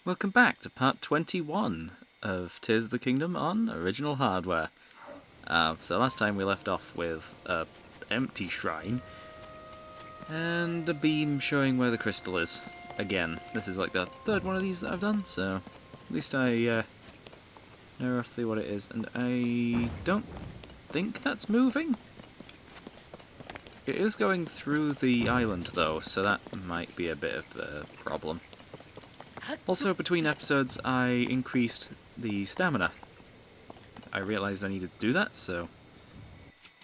Welcome back to part 21 of Tears of the Kingdom on original hardware. So last time we left off with an empty shrine and a beam showing where the crystal is. Again, this is like the third one of these that I've done, so at least I know roughly what it is. And I don't think that's moving. It is going through the island though, so that might be a bit of the problem. Also, between episodes, I increased the stamina. I realised I needed to do that, so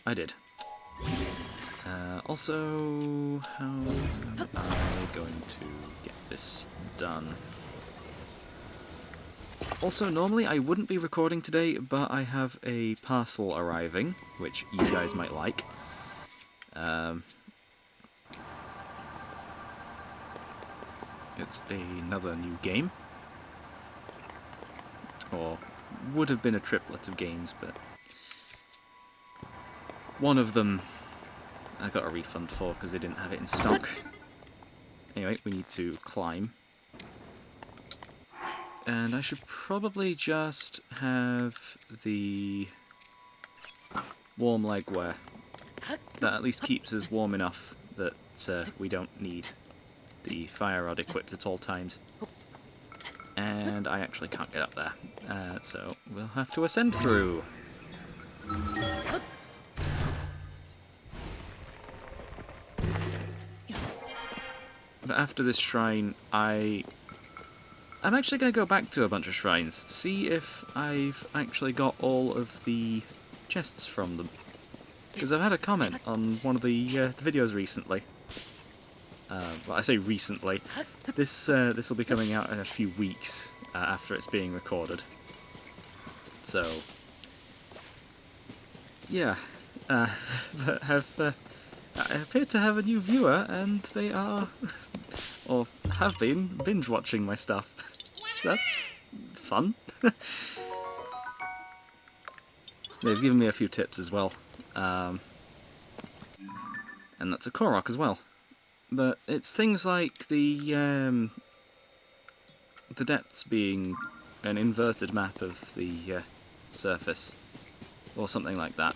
I did. Also, how am I going to get this done? Also, normally I wouldn't be recording today, but I have a parcel arriving, which you guys might like. It's another new game. Or would have been a triplet of games, but one of them I got a refund for because they didn't have it in stock. Anyway, we need to climb. And I should probably just have the warm legwear. That at least keeps us warm enough that we don't need the fire rod equipped at all times. And I actually can't get up there, so we'll have to ascend through. But after this shrine, I'm actually going to go back to a bunch of shrines, see if I've actually got all of the chests from them. Because I've had a comment on one of the videos recently. Well, I say recently. This will be coming out in a few weeks after it's being recorded. So, yeah. But I appear to have a new viewer, and they are, or have been, binge-watching my stuff. So that's fun. They've given me a few tips as well. And that's a korok as well. But it's things like the depths being an inverted map of the surface, or something like that.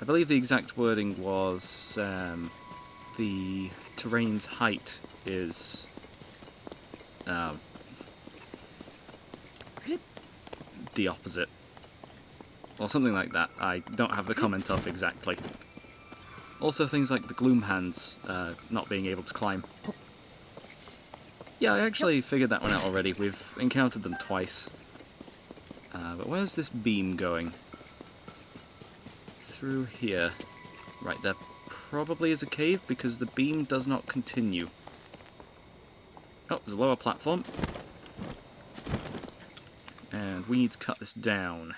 I believe the exact wording was the terrain's height is the opposite, or something like that. I don't have the comment up exactly. Also things like the gloom hands not being able to climb. Yeah, I actually figured that one out already. We've encountered them twice. But where's this beam going? Through here. Right, there probably is a cave because the beam does not continue. Oh, there's a lower platform. And we need to cut this down.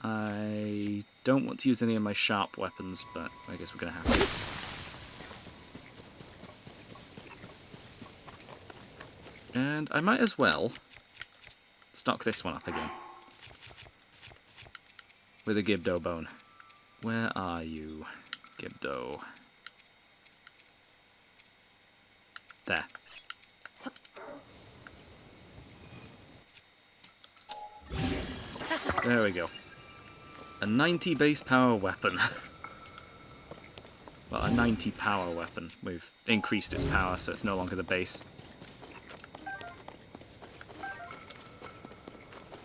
I don't want to use any of my sharp weapons, but I guess we're going to have to. And I might as well stock this one up again. With a Gibdo bone. Where are you, Gibdo? There. There we go. A 90 base power weapon. Well, a 90 power weapon. We've increased its power, so it's no longer the base.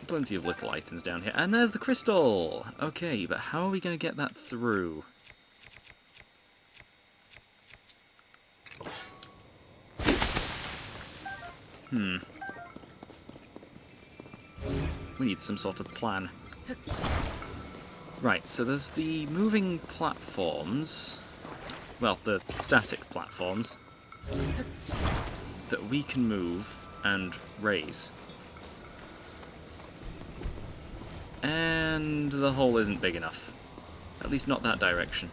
Plenty of little items down here. And there's the crystal! Okay, but how are we going to get that through? We need some sort of plan. Right, so there's the moving platforms, well, the static platforms, that we can move and raise. And the hole isn't big enough. At least not that direction.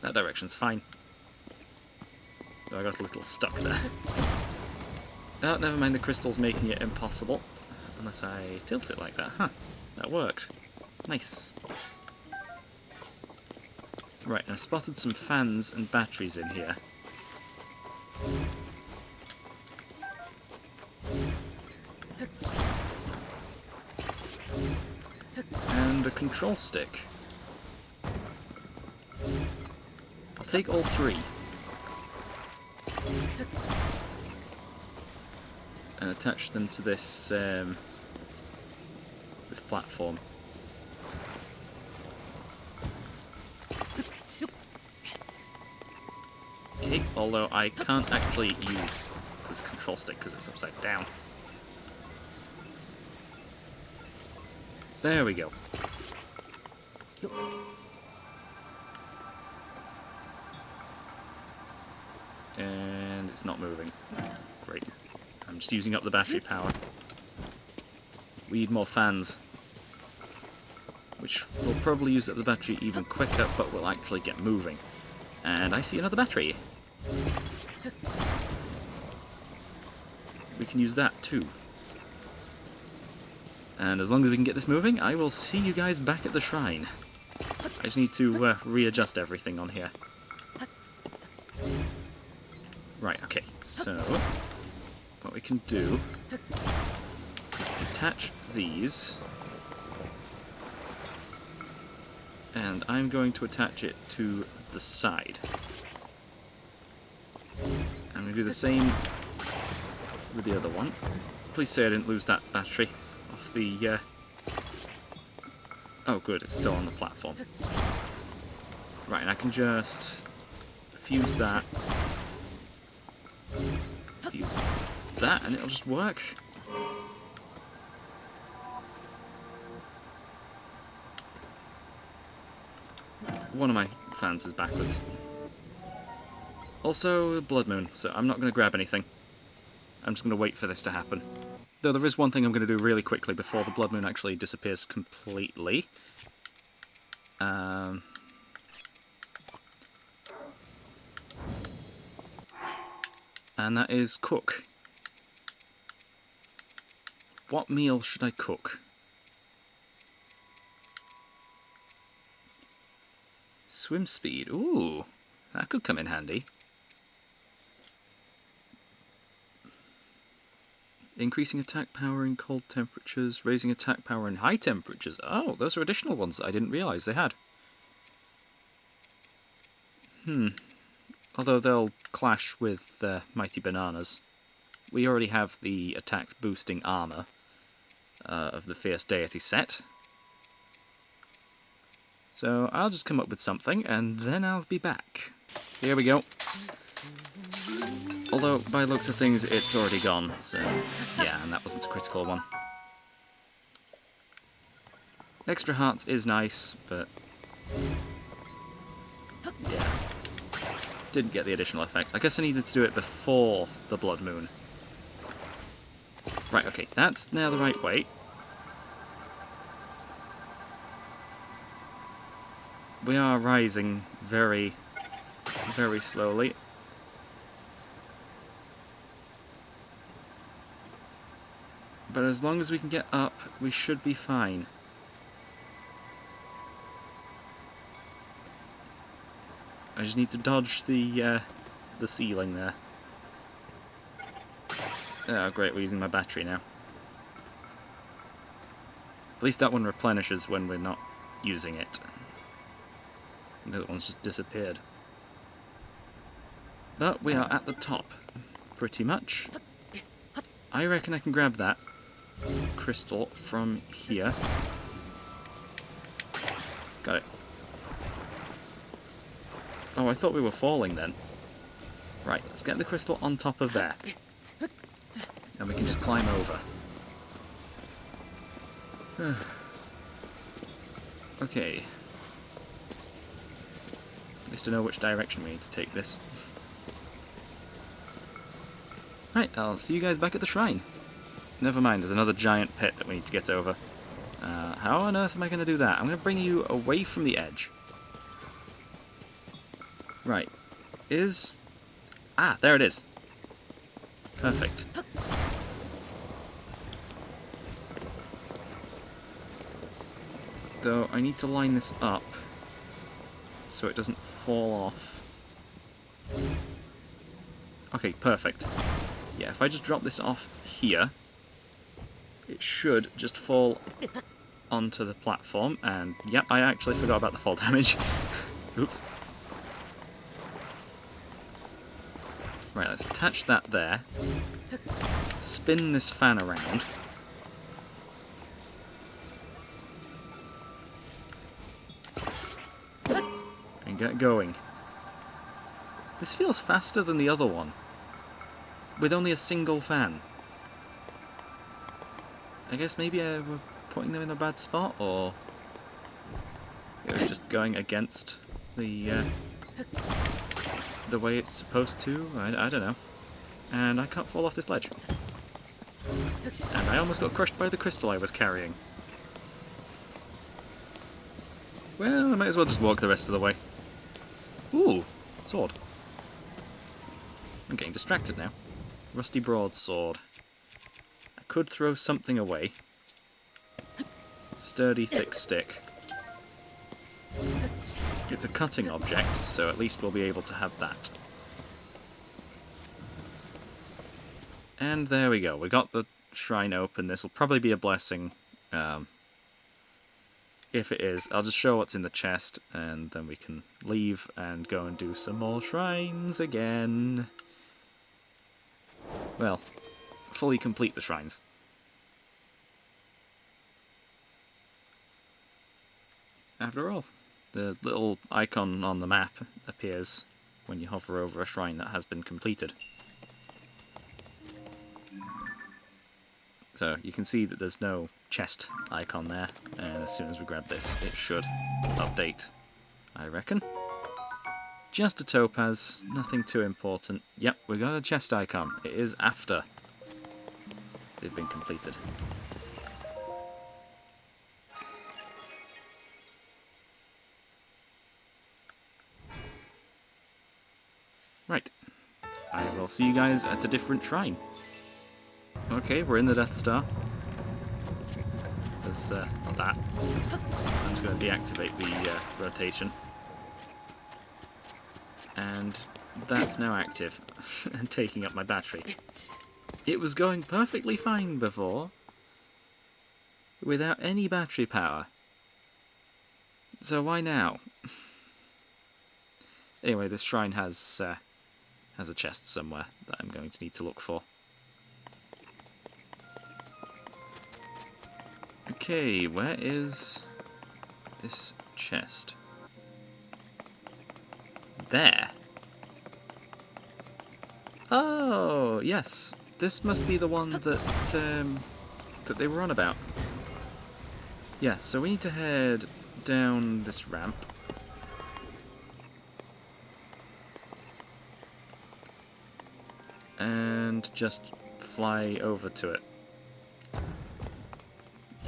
That direction's fine. Oh, I got a little stuck there. Oh, never mind, the crystal's making it impossible. Unless I tilt it like that. Huh, that worked. Nice. Right, I spotted some fans and batteries in here. control stick. I'll take all 3. And attach them to this this platform. Okay, although I can't actually use this control stick because it's upside down. There we go. And it's not moving. Great. I'm just using up the battery power. We need more fans. Which will probably use up the battery even quicker, but will actually get moving. And I see another battery. We can use that too. And as long as we can get this moving, I will see you guys back at the shrine. I just need to readjust everything on here. Right, okay, so what we can do is detach these. And I'm going to attach it to the side. I'm going to do the same with the other one. Please say I didn't lose that battery off the... Oh good, it's still on the platform. Right, and I can just fuse that. Fuse that, and it'll just work. One of my fans is backwards. Also, Blood Moon, so I'm not going to grab anything. I'm just going to wait for this to happen. Though there is one thing I'm going to do really quickly before the Blood Moon actually disappears completely. And that is cook. What meal should I cook? Swim speed. Ooh, that could come in handy. Increasing attack power in cold temperatures, raising attack power in high temperatures. Oh, those are additional ones that I didn't realise they had. Although they'll clash with Mighty Bananas. We already have the attack boosting armour of the Fierce Deity set. So I'll just come up with something and then I'll be back. Here we go. Although, by looks of things, it's already gone, so yeah, and that wasn't a critical one. Extra hearts is nice, but yeah, didn't get the additional effect. I guess I needed to do it before the Blood Moon. Right, okay, that's now the right way. We are rising very, very slowly. But as long as we can get up, we should be fine. I just need to dodge the ceiling there. Oh great, we're using my battery now. At least that one replenishes when we're not using it. The other one's just disappeared. But we are at the top, pretty much. I reckon I can grab that crystal from here. Got it. Oh, I thought we were falling then. Right, let's get the crystal on top of there. And we can just climb over. Okay. At least to know which direction we need to take this. Right, I'll see you guys back at the shrine. Never mind, there's another giant pit that we need to get over. How on earth am I going to do that? I'm going to bring you away from the edge. Right. Ah, there it is. Perfect. Though I need to line this up so it doesn't fall off. Okay, perfect. Yeah, if I just drop this off here, it should just fall onto the platform, and yep, I actually forgot about the fall damage. Oops. Right, let's attach that there. Spin this fan around. And get going. This feels faster than the other one, with only a single fan. I guess maybe we're putting them in a bad spot, or it was just going against the way it's supposed to. I don't know. And I can't fall off this ledge. And I almost got crushed by the crystal I was carrying. Well, I might as well just walk the rest of the way. Ooh, sword. I'm getting distracted now. Rusty broadsword. I could throw something away. Sturdy, thick stick. It's a cutting object, so at least we'll be able to have that. And there we go. We got the shrine open. This will probably be a blessing. If it is, I'll just show what's in the chest, and then we can leave and go and do some more shrines again. Well, fully complete the shrines. After all, the little icon on the map appears when you hover over a shrine that has been completed. So you can see that there's no chest icon there, and as soon as we grab this, it should update, I reckon. Just a topaz, nothing too important. Yep, we got a chest icon. It is after they've been completed. Right, I will see you guys at a different shrine. Okay, we're in the Death Star. There's that. I'm just going to deactivate the rotation. And that's now active and taking up my battery. It was going perfectly fine before, without any battery power. So why now? Anyway, this shrine has a chest somewhere that I'm going to need to look for. Okay, where is this chest? There. Oh, yes. This must be the one that they were on about. Yeah, so we need to head down this ramp. And just fly over to it.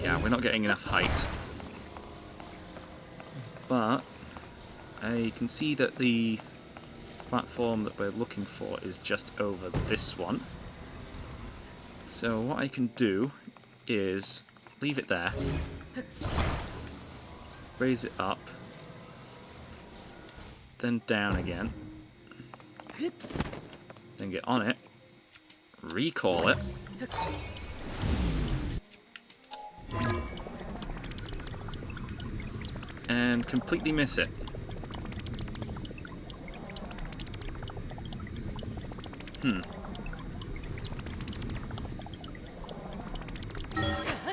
Yeah, we're not getting enough height. But I can see that the platform that we're looking for is just over this one. So what I can do is leave it there, raise it up, then down again, then get on it, recall it, and completely miss it.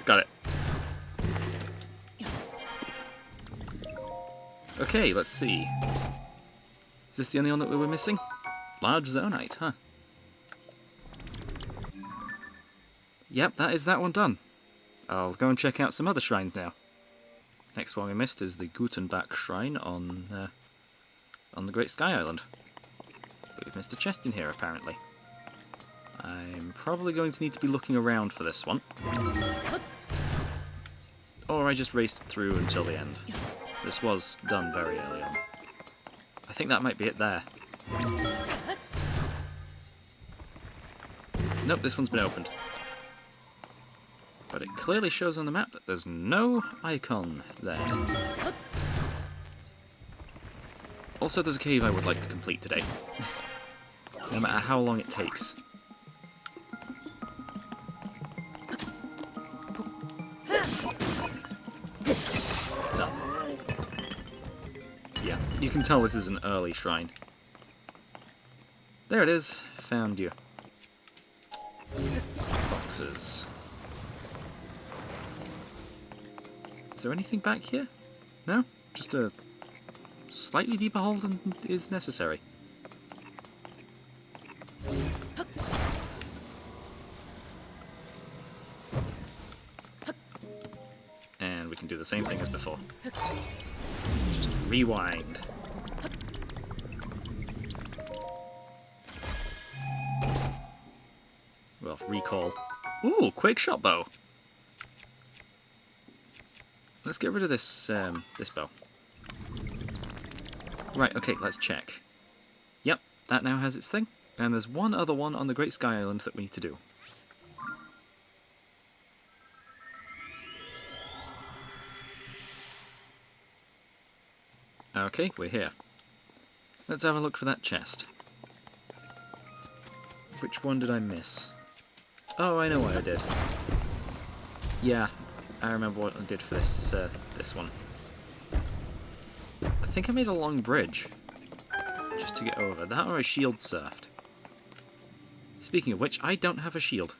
Got it. Okay, let's see. Is this the only one that we were missing? Large Zonite, huh? Yep, that is that one done. I'll go and check out some other shrines now. Next one we missed is the Gutenbach Shrine on the Great Sky Island. But we've missed a chest in here, apparently. I'm probably going to need to be looking around for this one. Or I just raced through until the end. This was done very early on. I think that might be it there. Nope, this one's been opened. But it clearly shows on the map that there's no icon there. Also, there's a cave I would like to complete today. No matter how long it takes. can tell this is an early shrine. There it is. Found you. Boxes. Is there anything back here? No? Just a slightly deeper hole than is necessary. And we can do the same thing as before. Just rewind. Well, recall. Ooh, quick shot bow. Let's get rid of this this bow. Right, okay, let's check. Yep, that now has its thing. And there's one other one on the Great Sky Island that we need to do. Okay, we're here. Let's have a look for that chest. Which one did I miss? Oh, I know what I did. Yeah, I remember what I did for this this one. I think I made a long bridge just to get over. That or I shield surfed. Speaking of which, I don't have a shield.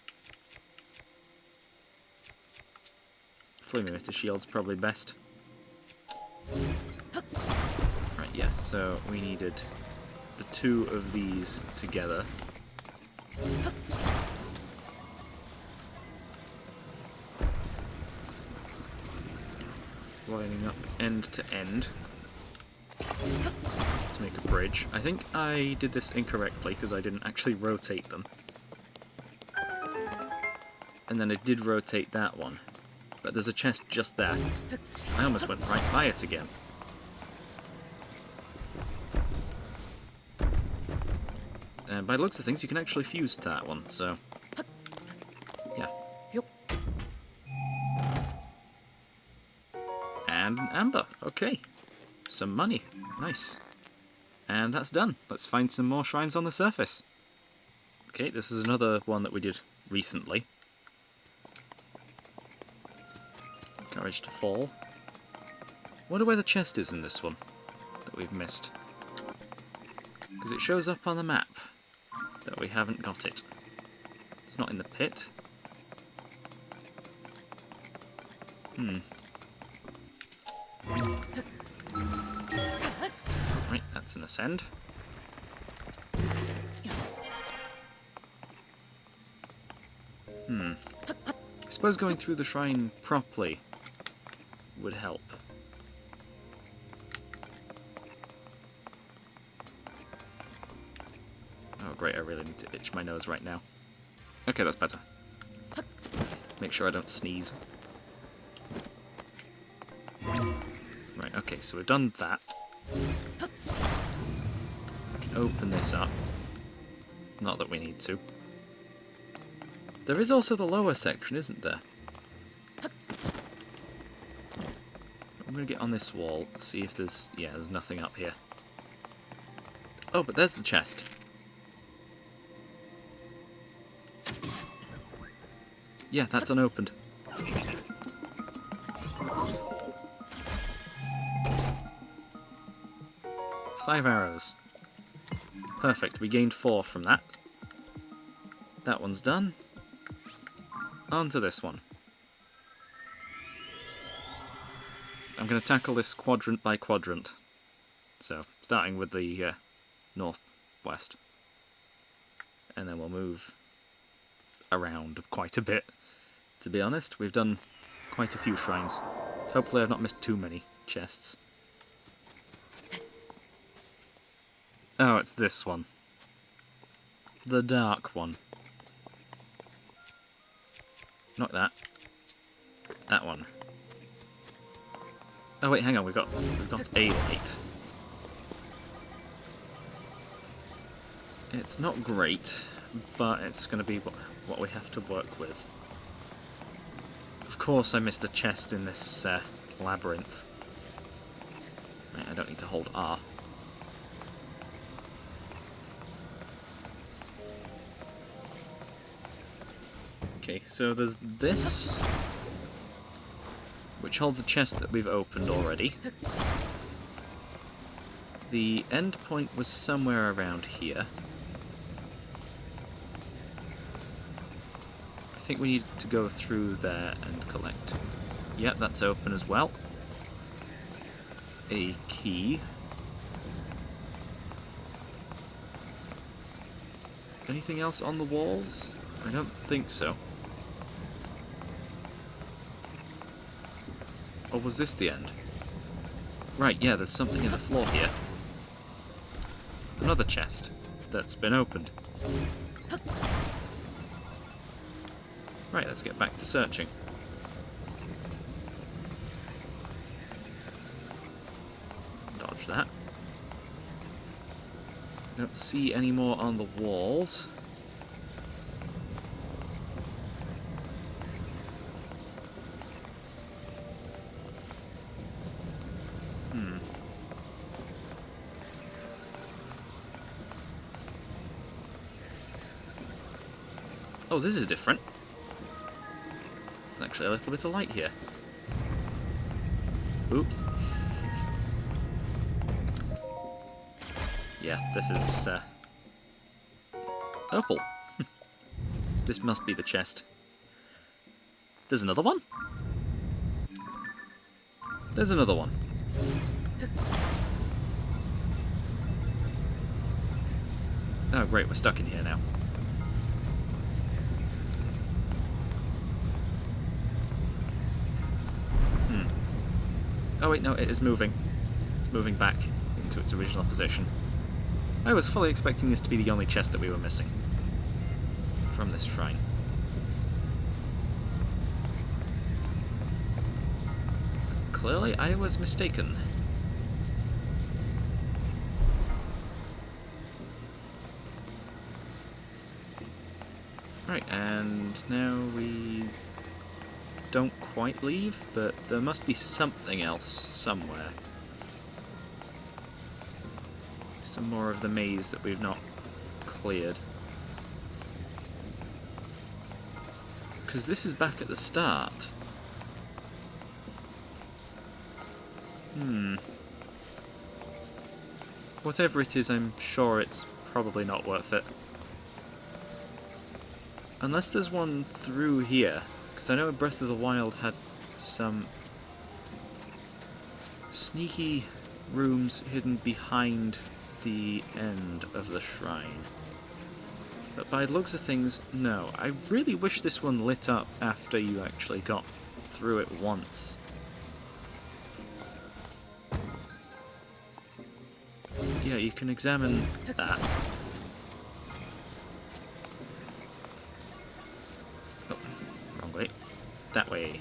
Flame emitter shield's probably best. Right, yeah, so we needed the two of these together. Lining up end to end to make a bridge. I think I did this incorrectly because I didn't actually rotate them. And then I did rotate that one. But there's a chest just there. I almost went right by it again. And by the looks of things, you can actually fuse to that one, so... yeah. And an amber. Okay. Some money. Nice. And that's done. Let's find some more shrines on the surface. Okay, this is another one that we did recently. Courage to fall. Wonder where the chest is in this one that we've missed. Because it shows up on the map that we haven't got it. It's not in the pit. Right, that's an ascend. I suppose going through the shrine properly would help. Oh great, I really need to itch my nose right now. Okay, that's better. Make sure I don't sneeze. Right, okay, so we've done that. We can open this up. Not that we need to. There is also the lower section, isn't there? I'm going to get on this wall, see if there's... yeah, there's nothing up here. Oh, but there's the chest. Yeah, that's unopened. Five arrows. Perfect, we gained 4 from that. That one's done. On to this one. I'm going to tackle this quadrant by quadrant. So, starting with the northwest. And then we'll move around quite a bit. To be honest, we've done quite a few shrines. Hopefully I've not missed too many chests. Oh, it's this one. The dark one. Not that. That one. Oh wait, hang on, we've got a light. It's not great, but it's going to be what we have to work with. Of course I missed a chest in this labyrinth. Right, I don't need to hold R. Okay, so there's this, which holds a chest that we've opened already. The end point was somewhere around here. I think we need to go through there and collect. Yeah, that's open as well. A key. Anything else on the walls? I don't think so. Or was this the end? Right, yeah, there's something in the floor here. Another chest that's been opened. Right, let's get back to searching. Dodge that. Don't see any more on the walls. Oh, this is different. There's actually a little bit of light here. Oops. Yeah, this is, opal. This must be the chest. There's another one? There's another one. Oh great, we're stuck in here now. Oh wait, no, it is moving. It's moving back into its original position. I was fully expecting this to be the only chest that we were missing from this shrine. Clearly, I was mistaken. Right, and now we don't quite leave, but there must be something else somewhere. Some more of the maze that we've not cleared. Because this is back at the start. Whatever it is, I'm sure it's probably not worth it. Unless there's one through here. Because I know Breath of the Wild had some sneaky rooms hidden behind the end of the shrine. But by the looks of things, no. I really wish this one lit up after you actually got through it once. Yeah, you can examine that. Oh, wrong way. That way.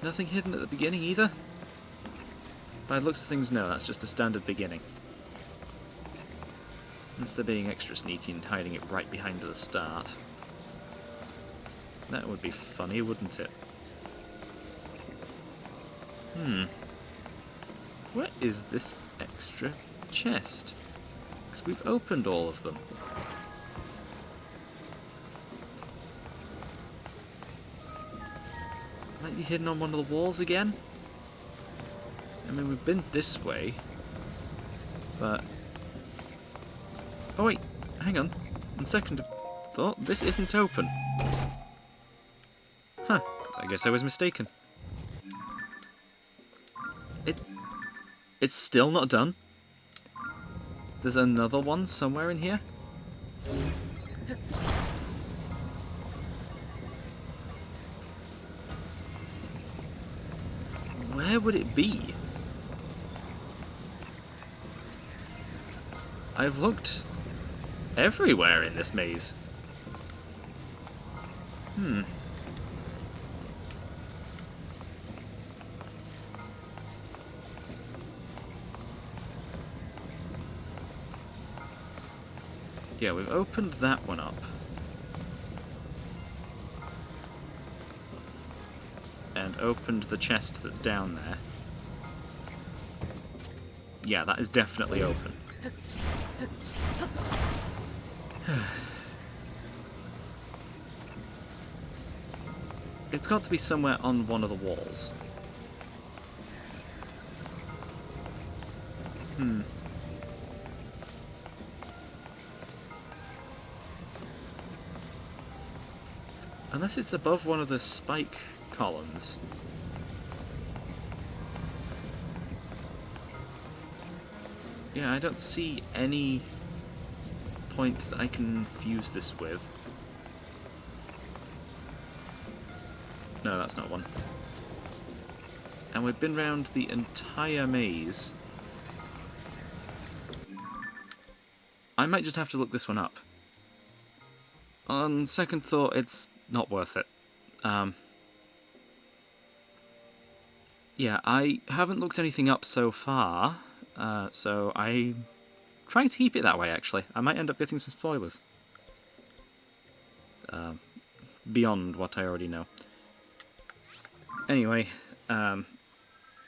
Nothing hidden at the beginning either? By the looks of things, no, that's just a standard beginning. Unless they're being extra sneaky and hiding it right behind the start. That would be funny, wouldn't it? Where is this extra chest? Because we've opened all of them. Might be hidden on one of the walls again? I mean, we've been this way, but... Oh wait, hang on. On second thought, this isn't open. Huh, I guess I was mistaken. It's still not done? There's another one somewhere in here? Where would it be? I've looked everywhere in this maze. Yeah, we've opened that one up. And opened the chest that's down there. Yeah, that is definitely open. It's got to be somewhere on one of the walls. Hmm. Unless it's above one of the spike columns. Yeah, I don't see any points that I can fuse this with. No, that's not one. And we've been round the entire maze. I might just have to look this one up. On second thought, it's not worth it. Yeah, I haven't looked anything up so far, so I'm trying to keep it that way, actually. I might end up getting some spoilers. Beyond what I already know. Anyway,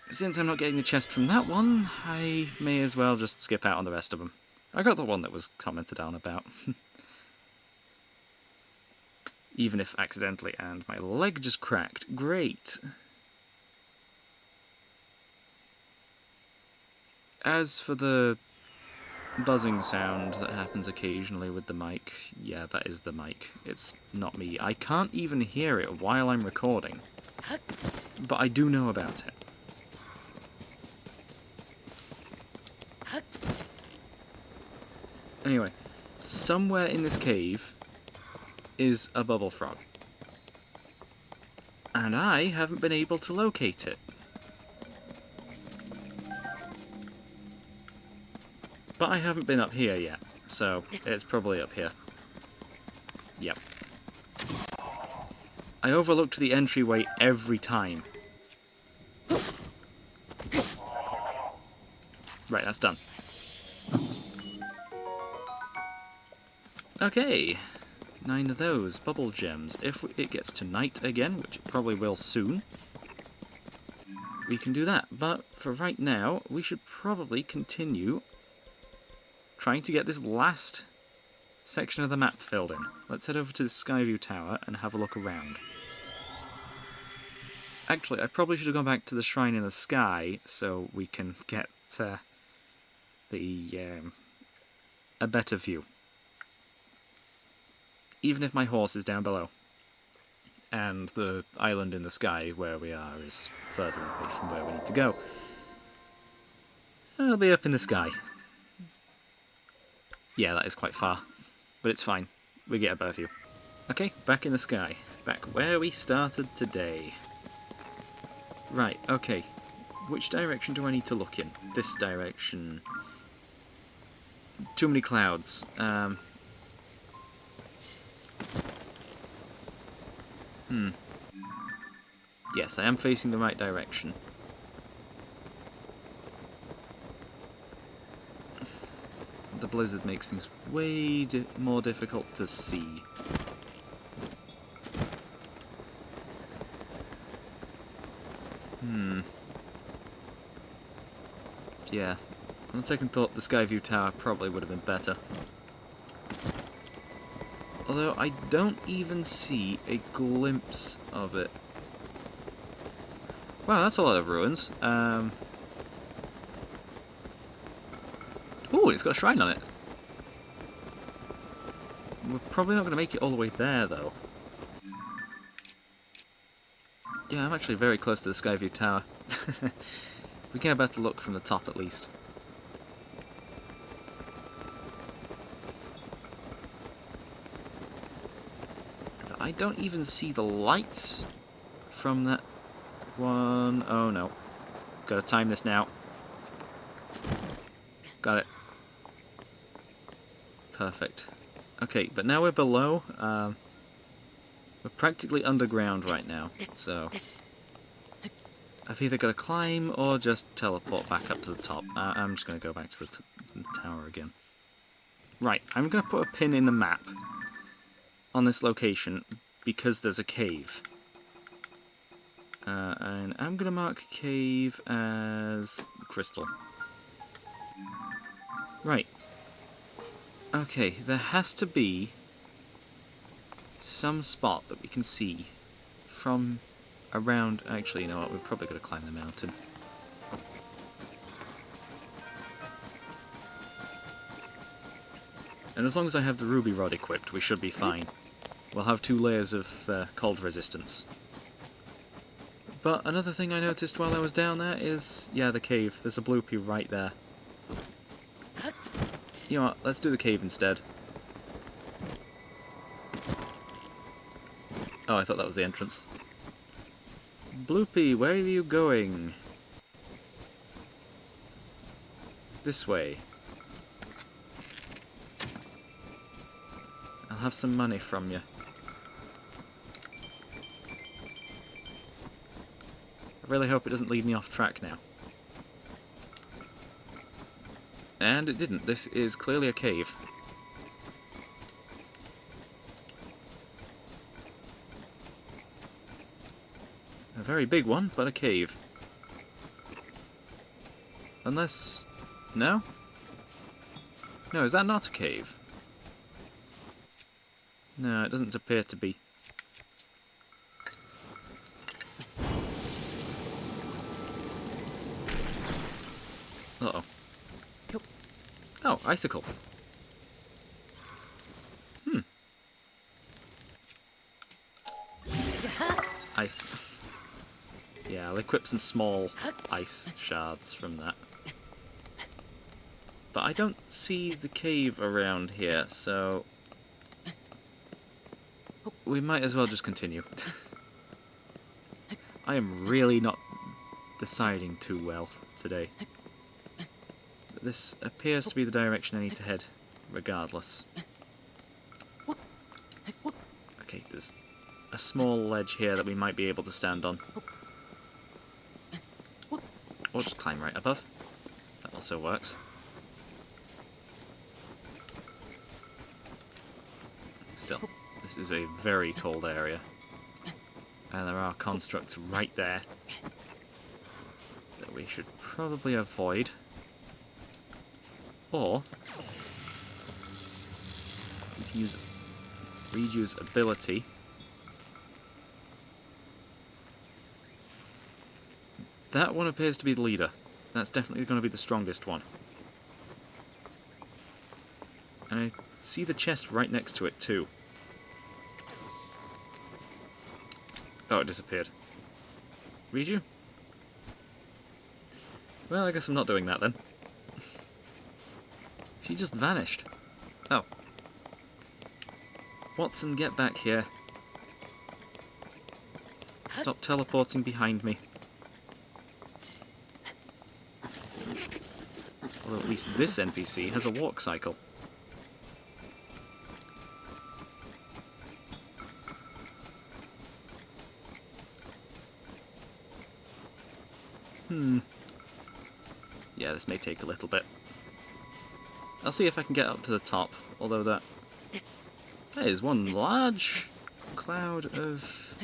since I'm not getting a chest from that one, I may as well just skip out on the rest of them. I got the one that was commented on about. Even if accidentally, and my leg just cracked. Great! As for the buzzing sound that happens occasionally with the mic, yeah, that is the mic. It's not me. I can't even hear it while I'm recording. But I do know about it. Anyway, somewhere in this cave is a bubble frog. And I haven't been able to locate it. But I haven't been up here yet, so it's probably up here. Yep. I overlooked the entryway every time. Right, that's done. Okay, 9 of those bubble gems. If it gets to night again, which it probably will soon, we can do that. But for right now, we should probably continue trying to get this last section of the map filled in. Let's head over to the Skyview tower and have a look around. Actually, I probably should have gone back to the shrine in the sky so we can get a better view. Even if my horse is down below, and the island in the sky where we are is further away from where we need to go. I'll be up in the sky. Yeah, that is quite far, but it's fine. We get a better view. Okay, back in the sky. Back where we started today. Right, okay. Which direction do I need to look in? This direction. Too many clouds. Yes, I am facing the right direction. The blizzard makes things way more difficult to see. Yeah, on second thought, the Skyview tower probably would have been better. Although I don't even see a glimpse of it. Wow, that's a lot of ruins. Ooh, it's got a shrine on it. We're probably not going to make it all the way there, though. Yeah, I'm actually very close to the Skyview tower. We can have a better look from the top, at least. I don't even see the lights from that one. Oh no. Gotta time this now. Got it. Perfect. Okay, but now we're below. We're practically underground right now, so I've either got to climb or just teleport back up to the top. I'm just going to go back to the tower again. Right, I'm going to put a pin in the map on this location because there's a cave. And I'm going to mark cave as crystal. Right. Okay, there has to be some spot that we can see from around. Actually, you know what? We're probably going to climb the mountain. And as long as I have the ruby rod equipped, we should be fine. We'll have 2 layers of cold resistance. But another thing I noticed while I was down there is, yeah, the cave. There's a bloopy right there. You know what, let's do the cave instead. Oh, I thought that was the entrance. Bloopy, where are you going? This way. I'll have some money from you. I really hope it doesn't lead me off track now. And it didn't. This is clearly a cave. A very big one, but a cave. Unless... no? No, is that not a cave? No, it doesn't appear to be. Uh-oh. Oh, icicles. Ice. Yeah, I'll equip some small ice shards from that. But I don't see the cave around here, so... we might as well just continue. I am really not deciding too well today. But this appears to be the direction I need to head, regardless. Okay, there's a small ledge here that we might be able to stand on. Or just climb right above. That also works. Still, this is a very cold area. And there are constructs right there that we should probably avoid. Or we can use Riju's ability. That one appears to be the leader. That's definitely going to be the strongest one. And I see the chest right next to it too. Oh, it disappeared. Riju? Well, I guess I'm not doing that then. She just vanished. Oh. Watson, get back here. Stop teleporting behind me. Well, at least this NPC has a walk cycle. Yeah, this may take a little bit. I'll see if I can get up to the top, although that is one large cloud of...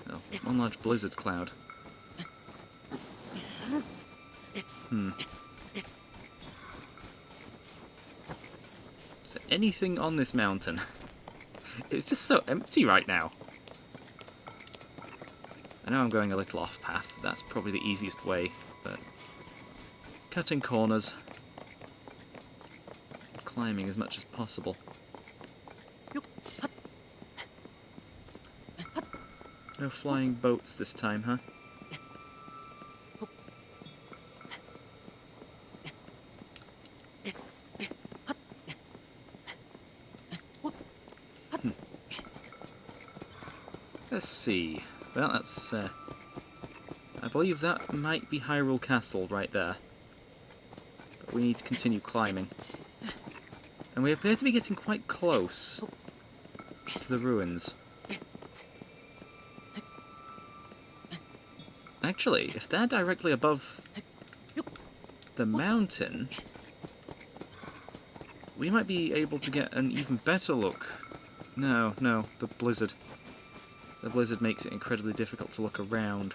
oh, one large blizzard cloud. Is there anything on this mountain? It's just so empty right now. I know I'm going a little off path, that's probably the easiest way, but cutting corners, climbing as much as possible. No flying boats this time, huh? Let's see. Well, that's, I believe that might be Hyrule Castle right there. But we need to continue climbing. And we appear to be getting quite close to the ruins. Actually, if they're directly above the mountain, we might be able to get an even better look. No, the blizzard. The blizzard makes it incredibly difficult to look around.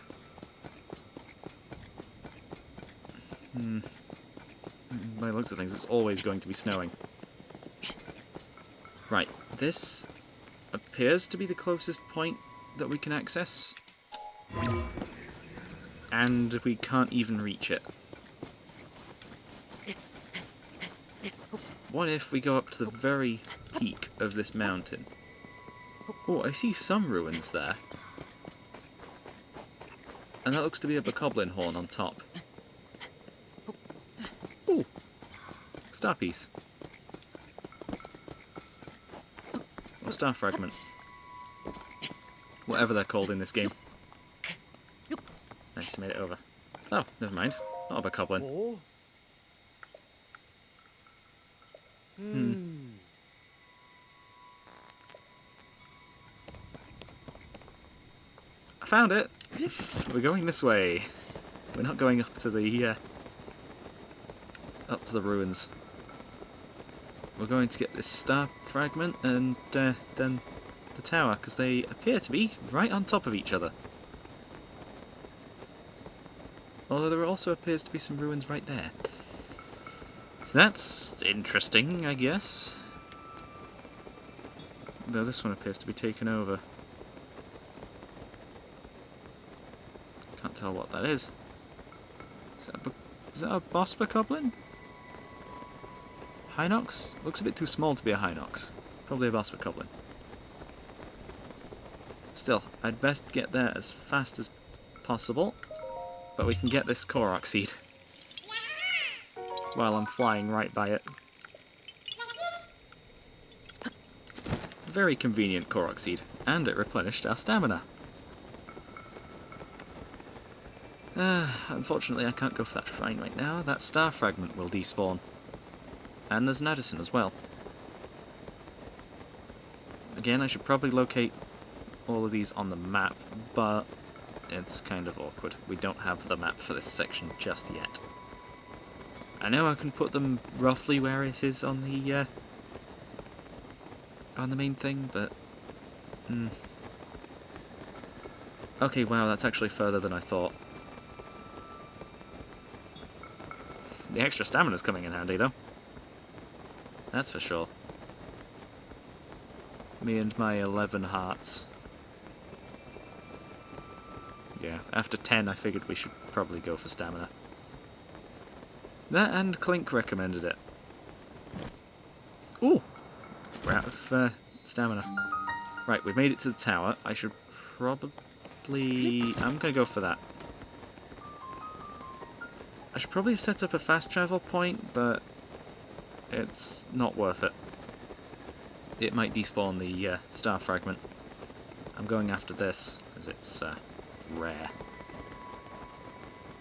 By the looks of things, it's always going to be snowing. Right, this appears to be the closest point that we can access. And we can't even reach it. what if we go up to the very peak of this mountain? Oh, I see some ruins there. And that looks to be a bokoblin horn on top. Ooh! Star piece. Or star fragment. Whatever they're called in this game. Nice, made it over. Oh, never mind. Not a bokoblin. I found it! We're going this way. We're not going up to the ruins. We're going to get this star fragment and then the tower, because they appear to be right on top of each other. Although there also appears to be some ruins right there. So that's interesting, I guess. Though this one appears to be taken over. Can't tell what that is. Is that a boss bokoblin? Hinox? Looks a bit too small to be a Hinox. Probably a boss bokoblin. Still, I'd best get there as fast as possible. But we can get this korok seed. While I'm flying right by it. Very convenient korok seed. And it replenished our stamina. Unfortunately I can't go for that shrine right now. That star fragment will despawn. And there's an Addison as well. Again, I should probably locate all of these on the map, but it's kind of awkward. We don't have the map for this section just yet. I know I can put them roughly where it is on the main thing, but okay, wow, that's actually further than I thought. The extra stamina's coming in handy, though. That's for sure. Me and my 11 hearts. Yeah, after 10 I figured we should probably go for stamina. That and Clink recommended it. Ooh! We're out of stamina. Right, we've made it to the tower. I should probably... I'm gonna go for that. I should probably have set up a fast travel point, but it's not worth it. It might despawn the star fragment. I'm going after this, because it's rare.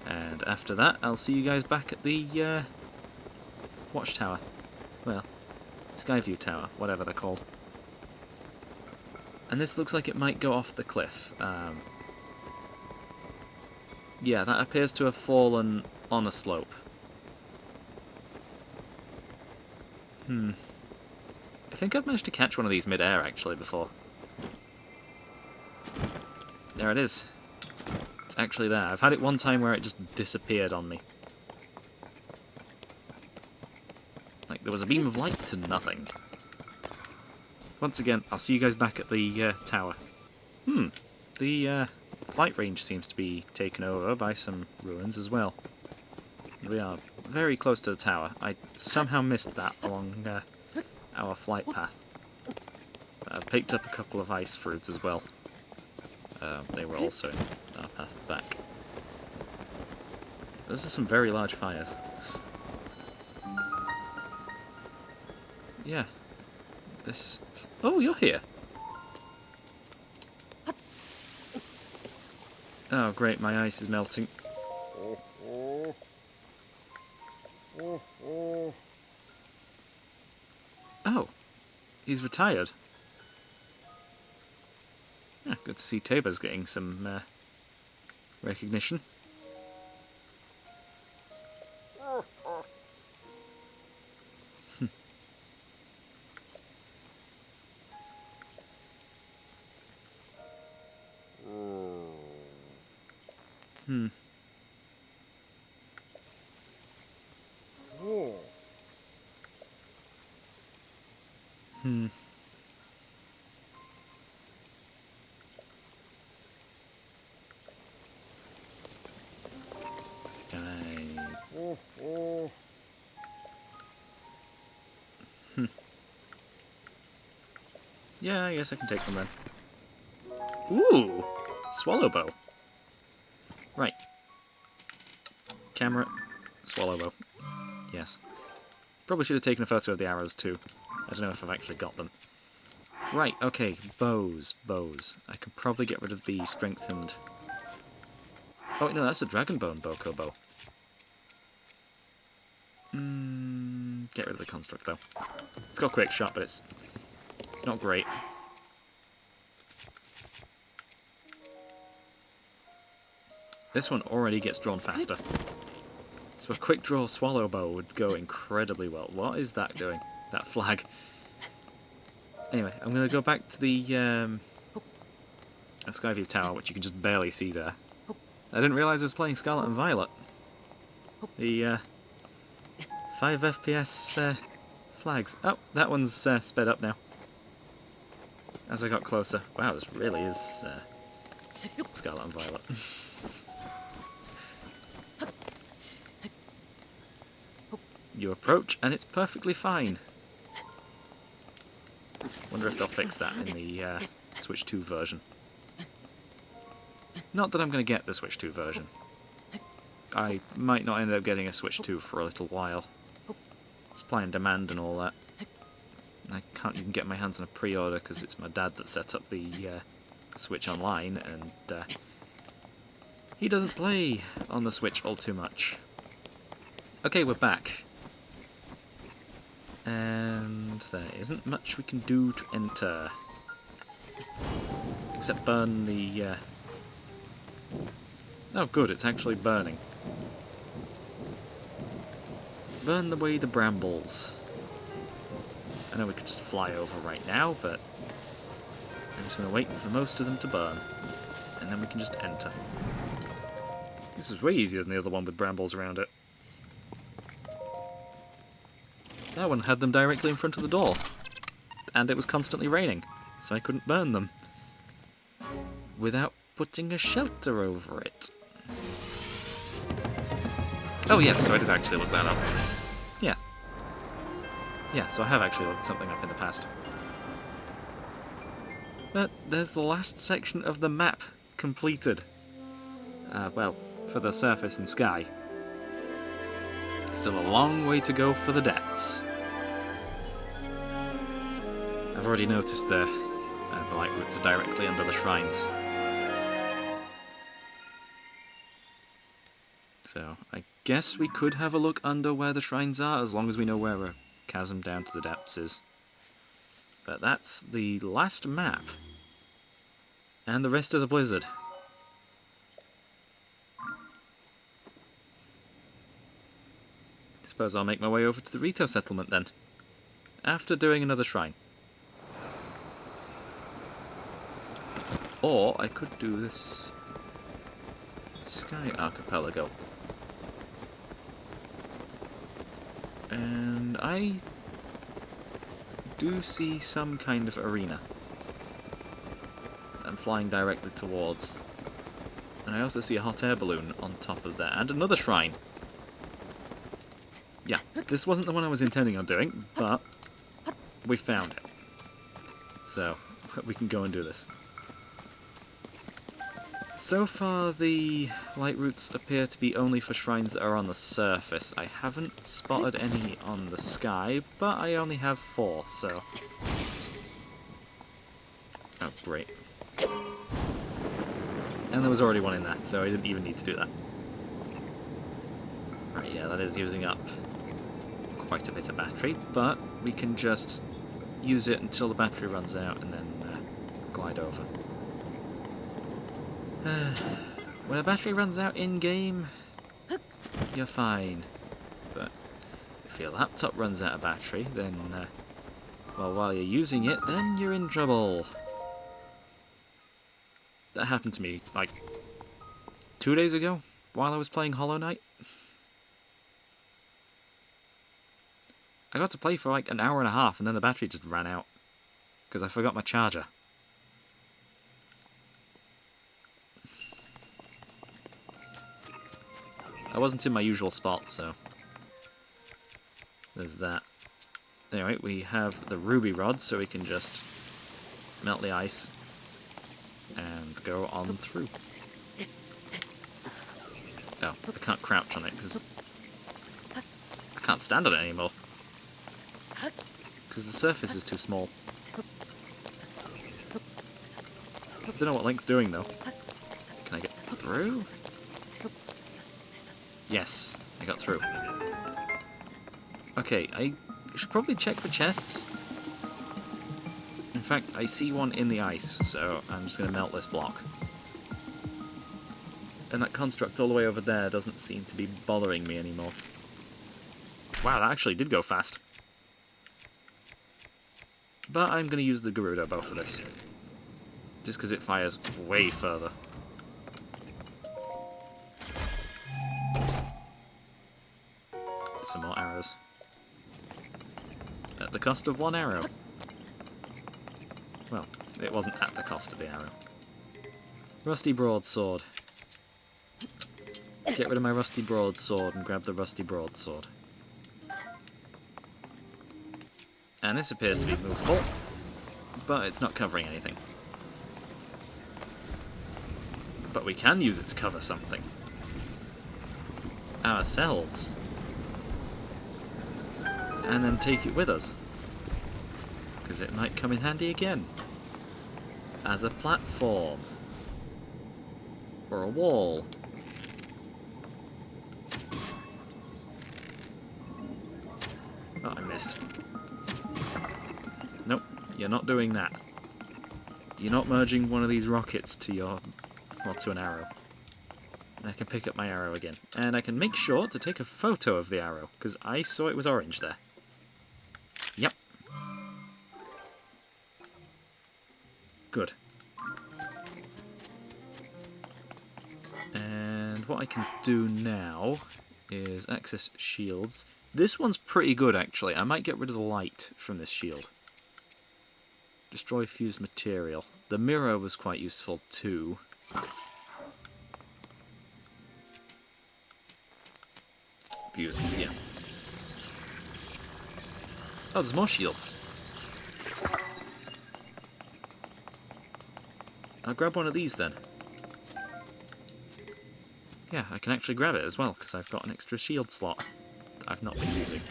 And after that, I'll see you guys back at the watchtower. Well, Skyview tower, whatever they're called. And this looks like it might go off the cliff. Yeah, that appears to have fallen on a slope. I think I've managed to catch one of these mid-air actually before. There it is. It's actually there. I've had it one time where it just disappeared on me. Like, there was a beam of light to nothing. Once again, I'll see you guys back at the tower. The flight range seems to be taken over by some ruins as well. We are very close to the tower. I somehow missed that along our flight path. I picked up a couple of ice fruits as well. They were also in our path back. Those are some very large fires. Yeah. This... Oh, you're here! Oh, great, my ice is melting. Oh, he's retired. Yeah, good to see Tabor's getting some recognition. Yeah, I guess I can take them then. Ooh! Swallow bow. Right. Camera. Swallow bow. Yes. Probably should have taken a photo of the arrows too. I don't know if I've actually got them. Right, okay. Bows. Bows. I could probably get rid of the strengthened... Oh, no, that's a dragon bone Boko bow. Get rid of the construct though. It's got quick shot, but it's not great. This one already gets drawn faster. So a quick draw swallow bow would go incredibly well. What is that doing? That flag. Anyway, I'm going to go back to the Skyview tower, which you can just barely see there. I didn't realise I was playing Scarlet and Violet. The 5 FPS flags. Oh, that one's sped up now. As I got closer. Wow, this really is Scarlet and Violet. You approach, and it's perfectly fine. Wonder if they'll fix that in the Switch 2 version. Not that I'm going to get the Switch 2 version. I might not end up getting a Switch 2 for a little while. Supply and demand and all that. I can't even get my hands on a pre-order because it's my dad that set up the Switch Online, and he doesn't play on the Switch all too much. Okay, we're back. And there isn't much we can do to enter. Except burn the... Oh good, it's actually burning. Burn away the brambles. I know we could just fly over right now, but I'm just going to wait for most of them to burn. And then we can just enter. This was way easier than the other one with brambles around it. That one had them directly in front of the door. And it was constantly raining, so I couldn't burn them. Without putting a shelter over it. Oh yes, so I did actually look that up. Yeah. Yeah, so I have actually looked something up in the past. But there's the last section of the map completed. Well, for the surface and sky. Still a long way to go for the depths. I've already noticed the light roots are directly under the shrines. So, I guess we could have a look under where the shrines are, as long as we know where a chasm down to the depths is. But that's the last map. And the rest of the blizzard. Suppose I'll make my way over to the Rito settlement then. After doing another shrine. Or I could do this Sky Archipelago. And I do see some kind of arena. I'm flying directly towards. And I also see a hot air balloon on top of there. And another shrine. Yeah, this wasn't the one I was intending on doing, but we found it. So, we can go and do this. So far, the light roots appear to be only for shrines that are on the surface. I haven't spotted any on the sky, but I only have 4, so... Oh, great. And there was already one in there, so I didn't even need to do that. Right, yeah, that is using up quite a bit of battery, but we can just use it until the battery runs out and then glide over. When a battery runs out in-game, you're fine. But if your laptop runs out of battery, then, well, while you're using it, then you're in trouble. That happened to me, like, 2 days ago, while I was playing Hollow Knight. I got to play for like an hour and a half, and then the battery just ran out. Because I forgot my charger. I wasn't in my usual spot, so... There's that. Anyway, we have the ruby rod, so we can just melt the ice, and go on through. Oh, I can't crouch on it because I can't stand on it anymore. Because the surface is too small. I don't know what Link's doing though. Can I get through? Yes, I got through. Okay, I should probably check for chests. In fact, I see one in the ice, so I'm just going to melt this block. And that construct all the way over there doesn't seem to be bothering me anymore. Wow, that actually did go fast. But I'm going to use the Gerudo bow for this. Just because it fires way further. Some more arrows. At the cost of one arrow. Well, it wasn't at the cost of the arrow. Rusty broadsword. Get rid of my rusty broadsword and grab the rusty broadsword. And this appears to be movable, but it's not covering anything. But we can use it to cover something. Ourselves. And then take it with us. Because it might come in handy again. As a platform. Or a wall. Oh, I missed. Nope, you're not doing that. You're not merging one of these rockets to your... well, to an arrow. And I can pick up my arrow again. And I can make sure to take a photo of the arrow, because I saw it was orange there. Yep. Good. And what I can do now is access shields. This one's pretty good, actually. I might get rid of the light from this shield. Destroy fused material. The mirror was quite useful, too. Fuse, yeah. Oh, there's more shields. I'll grab one of these, then. Yeah, I can actually grab it as well, because I've got an extra shield slot that I've not been using.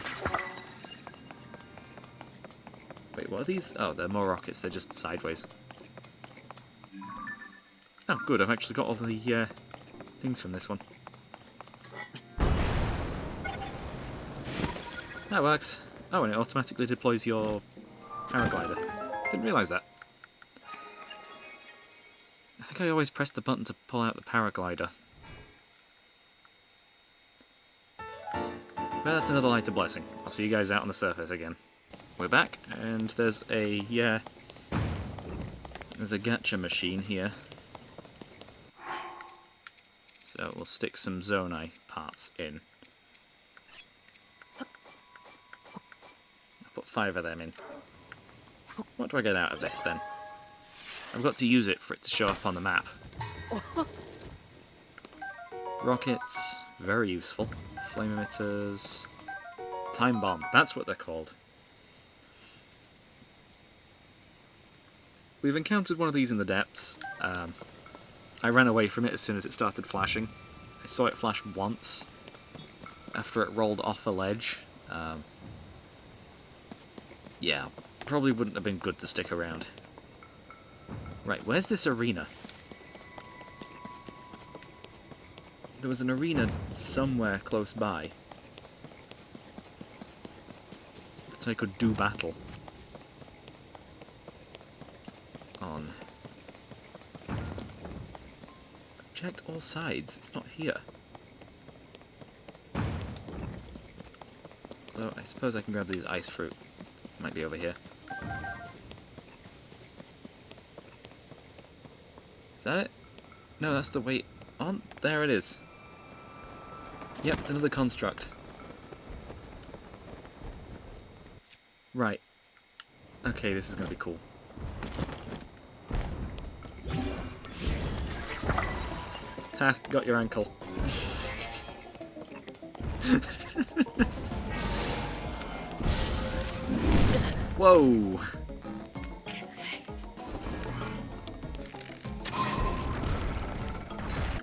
Wait, what are these? Oh, they're more rockets, they're just sideways. Oh, good, I've actually got all the things from this one. That works. Oh, and it automatically deploys your paraglider. Didn't realise that. I think I always press the button to pull out the paraglider. But that's another lighter blessing. I'll see you guys out on the surface again. We're back, and there's a gacha machine here. So we'll stick some Zonai parts in. I'll put 5 of them in. What do I get out of this then? I've got to use it for it to show up on the map. Rockets, very useful. Flame emitters. Time bomb, that's what they're called. We've encountered one of these in the depths. I ran away from it as soon as it started flashing. I saw it flash once after it rolled off a ledge. Yeah, probably wouldn't have been good to stick around. Right, where's this arena? There was an arena somewhere close by that I could do battle on. I've checked all sides, it's not here. Although I suppose I can grab these ice fruit. Might be over here. Is that it? No, that's the way on. There it is. Yep, it's another construct. Right. Okay, this is going to be cool. Ha, got your ankle. Whoa!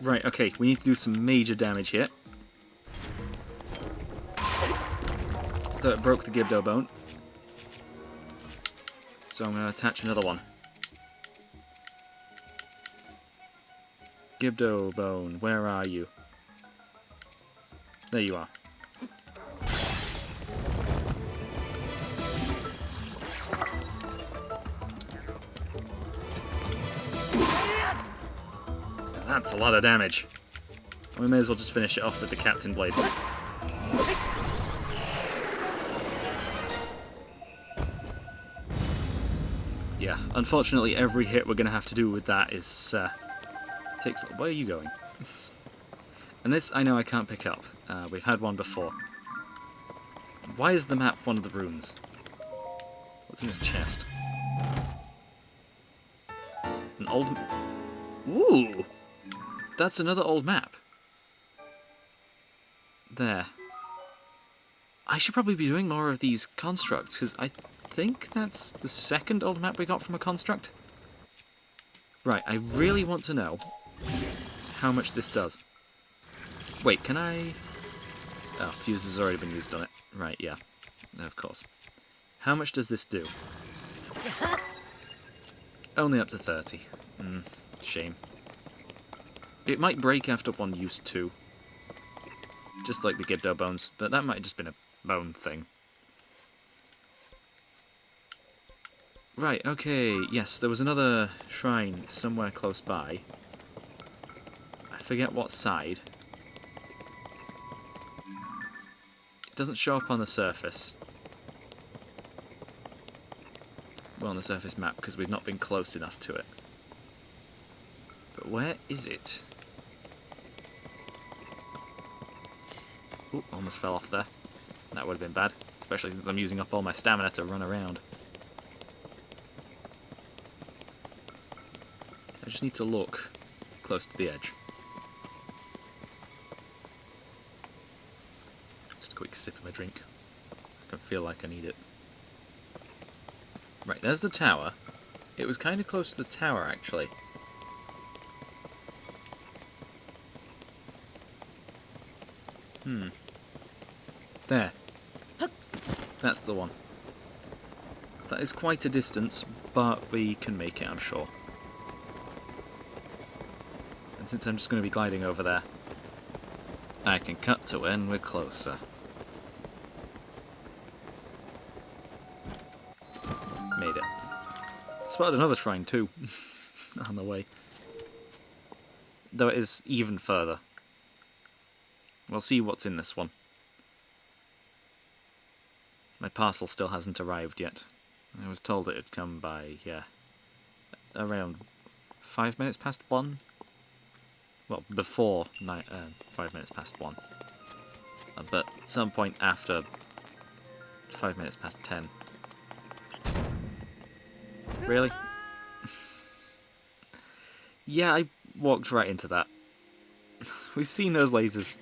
Right, okay, we need to do some major damage here. That broke the Gibdo bone. So I'm going to attach another one. Gibdo bone, where are you? There you are. That's a lot of damage. We may as well just finish it off with the Captain Blade. Yeah, unfortunately every hit we're going to have to do with that is... takes... Where are you going? And this, I know I can't pick up. We've had one before. Why is the map one of the runes? What's in this chest? An old... Ooh! That's another old map. There. I should probably be doing more of these constructs, because I think that's the second old map we got from a construct. Right, I really want to know how much this does. Wait, can I... Oh, fuse has already been used on it. Right, yeah. Of course. How much does this do? Only up to 30. Shame. It might break after one use too. Just like the Gibdo bones, but that might have just been a bone thing. Right, okay, yes, there was another shrine somewhere close by. I forget what side. It doesn't show up on the surface. Well, on the surface map, because we've not been close enough to it. But where is it? Ooh, almost fell off there. That would have been bad, especially since I'm using up all my stamina to run around. I just need to look close to the edge. Just a quick sip of my drink. I can feel like I need it. Right, there's the tower. It was kind of close to the tower, actually. There. That's the one. That is quite a distance, but we can make it, I'm sure. And since I'm just going to be gliding over there, I can cut to when we're closer. Made it. Spotted another shrine too, on the way. Though it is even further. We'll see what's in this one. My parcel still hasn't arrived yet. I was told it would come by, yeah, around 5 minutes past 1. Well, before 5 minutes past 1. But at some point after 5 minutes past 10. Really? Yeah, I walked right into that. We've seen those lasers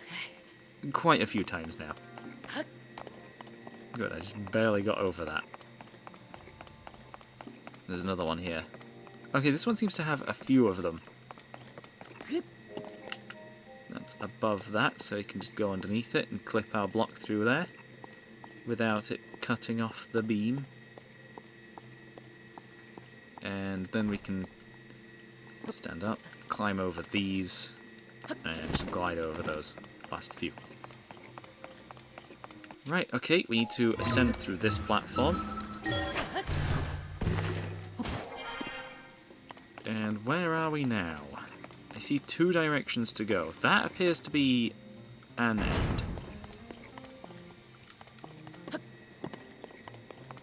quite a few times now. Good, I just barely got over that. There's another one here. Okay, this one seems to have a few of them. That's above that, so you can just go underneath it and clip our block through there without it cutting off the beam. And then we can stand up, climb over these, and just glide over those last few. Right, okay, we need to ascend through this platform. And where are we now? I see 2 directions to go. That appears to be an end.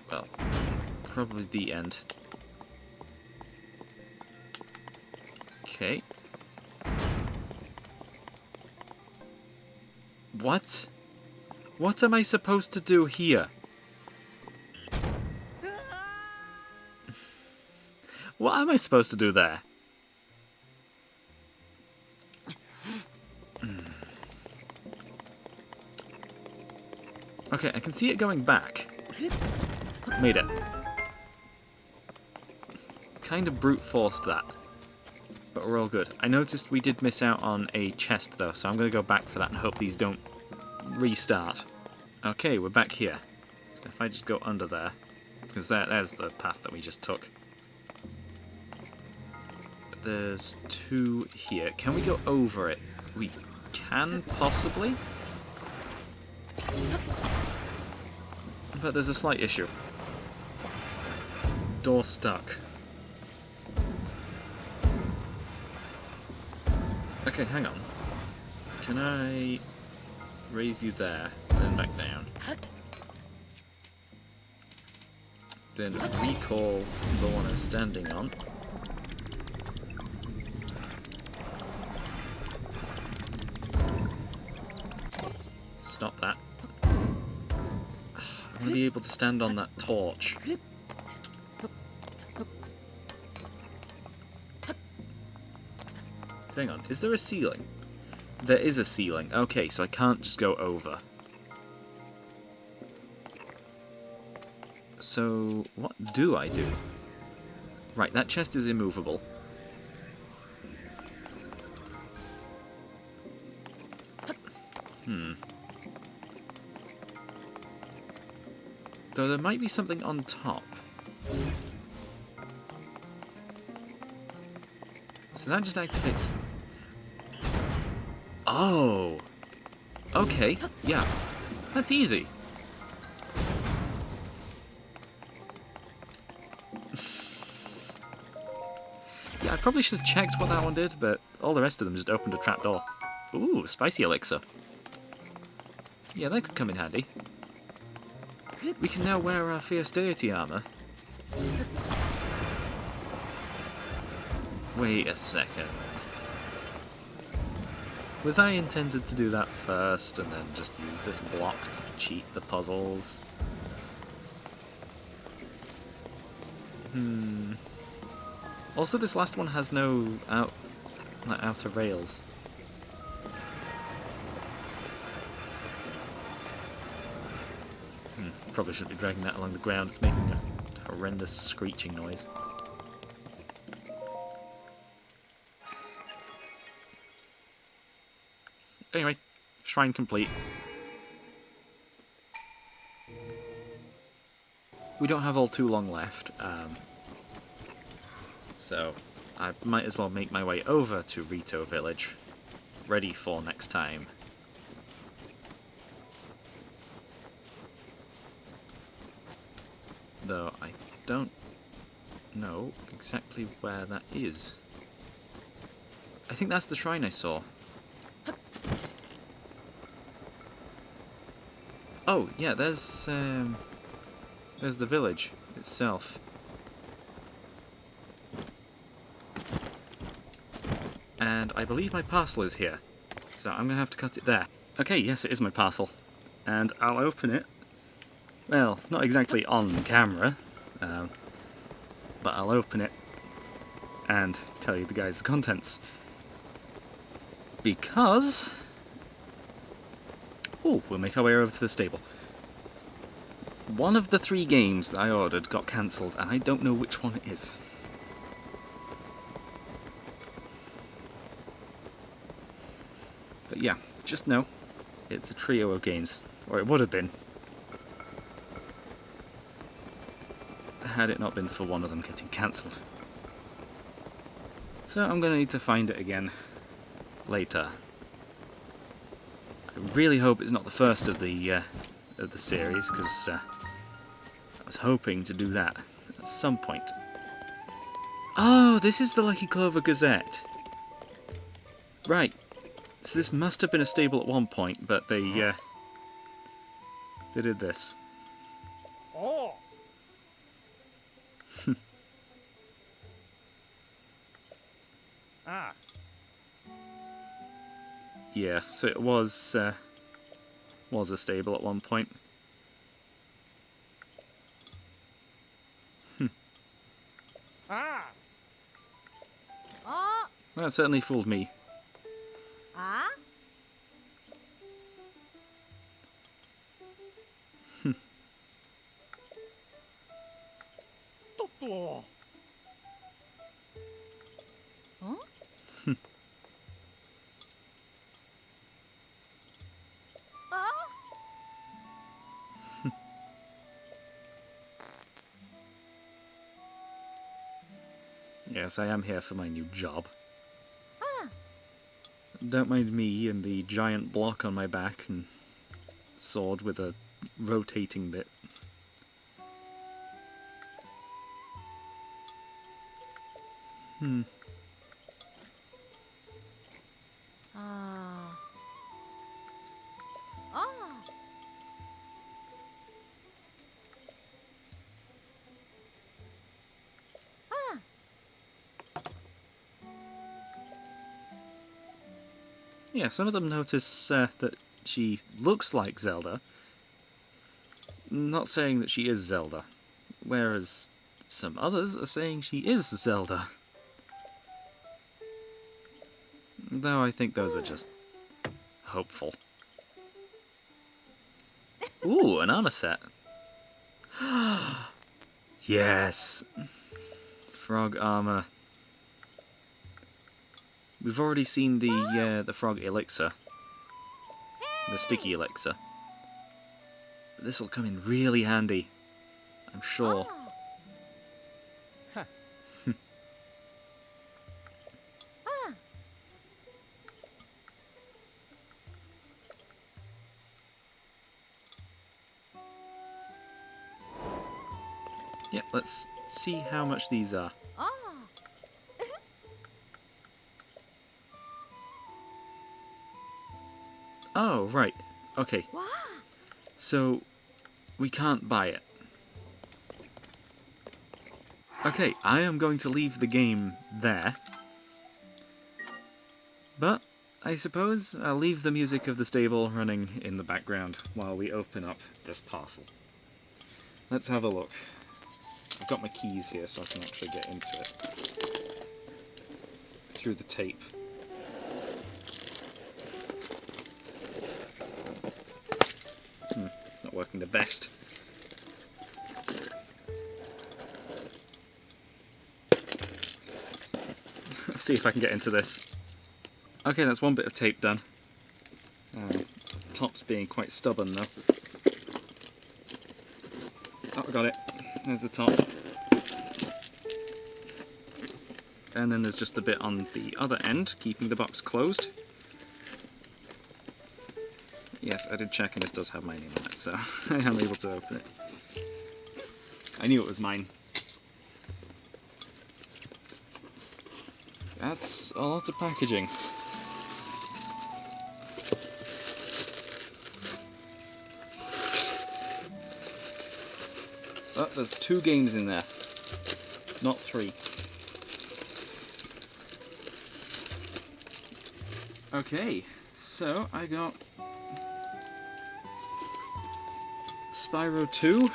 Well, probably the end. Okay. What? What am I supposed to do here? What am I supposed to do there? Okay, I can see it going back. Made it. Kind of brute forced that. But we're all good. I noticed we did miss out on a chest though, so I'm going to go back for that and hope these don't restart. Okay, we're back here. So if I just go under there, because there's the path that we just took. But there's 2 here. Can we go over it? We can, possibly? But there's a slight issue. Door stuck. Okay, hang on. Can I raise you there, then back down? Then recall the one I'm standing on. Stop that. I want to be able to stand on that torch. Hang on, is there a ceiling? There is a ceiling. Okay, so I can't just go over. So, what do I do? Right, that chest is immovable. Though there might be something on top. So that just activates... Oh! Okay, yeah. That's easy. Yeah, I probably should have checked what that one did, but all the rest of them just opened a trapdoor. Ooh, spicy elixir. Yeah, that could come in handy. We can now wear our fierce deity armor. Wait a second. Was I intended to do that first and then just use this block to cheat the puzzles? Also, this last one has no outer rails. Probably shouldn't be dragging that along the ground. It's making a horrendous screeching noise. Anyway, shrine complete. We don't have all too long left, so I might as well make my way over to Rito Village, ready for next time. Though I don't know exactly where that is. I think that's the shrine I saw. Oh, yeah, there's the village itself. And I believe my parcel is here, so I'm going to have to cut it there. Okay, yes, it is my parcel. And I'll open it. Well, not exactly on camera, but I'll open it and tell you the contents. Because... oh, we'll make our way over to the stable. One of the 3 games that I ordered got cancelled, and I don't know which one it is. But yeah, just know, it's a trio of games. Or it would have been. Had it not been for one of them getting cancelled. So I'm going to need to find it again later. I really hope it's not the first of the series, because I was hoping to do that at some point. Oh, this is the Lucky Clover Gazette. Right. So this must have been a stable at one point, but they did this. Oh. Ah. Yeah, so it was a stable at one point. Ah. Oh. Well, that certainly fooled me. Ah. Toto. Huh? Ah. Yes, I am here for my new job. Ah. Don't mind me and the giant block on my back and sword with a rotating bit. Ah. Ah. Ah. Yeah, some of them notice that she looks like Zelda. Not saying that she is Zelda. Whereas some others are saying she is Zelda. Though I think those are just hopeful. Ooh, an armor set. Yes! Frog armor. We've already seen the frog elixir. The sticky elixir. This'll come in really handy. I'm sure. Ah. Ah. Yeah, let's see how much these are. Ah. Oh, right. Okay, Wow. so we can't buy it. Okay, I am going to leave the game there. But I suppose I'll leave the music of the stable running in the background while we open up this parcel. Let's have a look. I've got my keys here so I can actually get into it. Through the tape. It's not working the best. Let's see if I can get into this. Okay, that's one bit of tape done. Top's being quite stubborn though. Oh, I got it. There's the top. And then there's just a bit on the other end, keeping the box closed. Yes, I did check and this does have my name on it, so I am able to open it. I knew it was mine. That's a lot of packaging. Oh, there's 2 games in there, not 3. Okay, so I got Spyro 2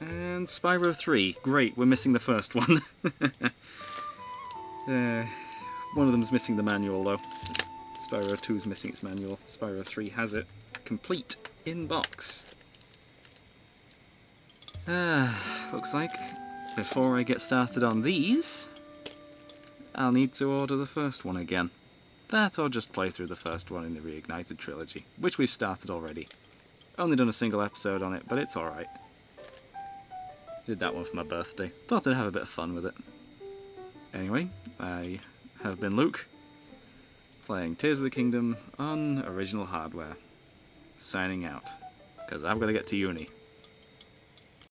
and Spyro 3. Great, we're missing the first one. One of them's missing the manual though. Spyro 2's missing its manual. Spyro 3 has it complete in box. Looks like before I get started on these, I'll need to order the first one again. That or just play through the first one in the Reignited trilogy, which we've started already. Only done a single episode on it, but it's alright. Did that one for my birthday. Thought I'd have a bit of fun with it. Anyway, I have been Luke, playing Tears of the Kingdom on original hardware. Signing out, because I've got to get to uni.